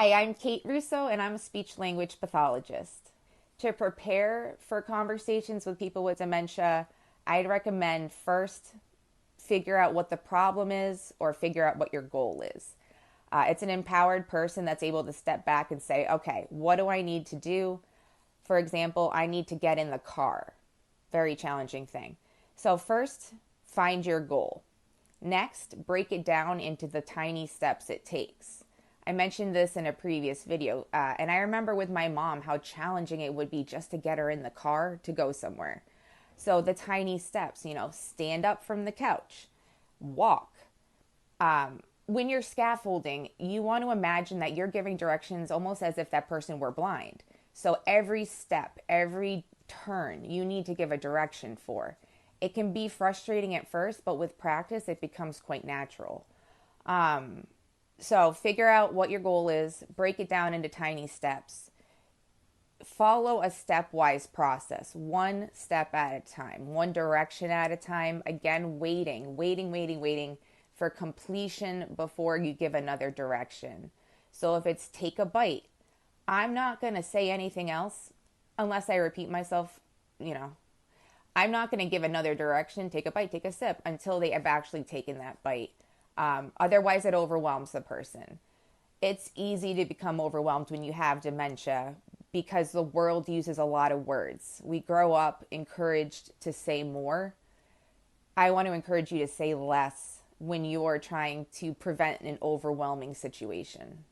Hi, I'm Kate Russo, and I'm a speech language pathologist. To prepare for conversations with people with dementia, I'd recommend first figure out what the problem is or figure out what your goal is. It's an empowered person that's able to step back and say, okay, what do I need to do? For example, I need to get in the car. Very challenging thing. So, first, find your goal. Next, break it down into the tiny steps it takes. I mentioned this in a previous video, and I remember with my mom how challenging it would be just to get her in the car to go somewhere. So, the tiny steps, stand up from the couch, walk. When you're scaffolding, you want to imagine that you're giving directions almost as if that person were blind. So, every step, every turn, you need to give a direction for. It can be frustrating at first, but with practice, it becomes quite natural. So figure out what your goal is, break it down into tiny steps. Follow a stepwise process, one step at a time, one direction at a time. Again, waiting for completion before you give another direction. So if it's take a bite, I'm not going to say anything else unless I repeat myself, you know, I'm not going to give another direction, take a bite, take a sip until they have actually taken that bite. Otherwise, it overwhelms the person. It's easy to become overwhelmed when you have dementia because the world uses a lot of words. We grow up encouraged to say more. I want to encourage you to say less when you're trying to prevent an overwhelming situation.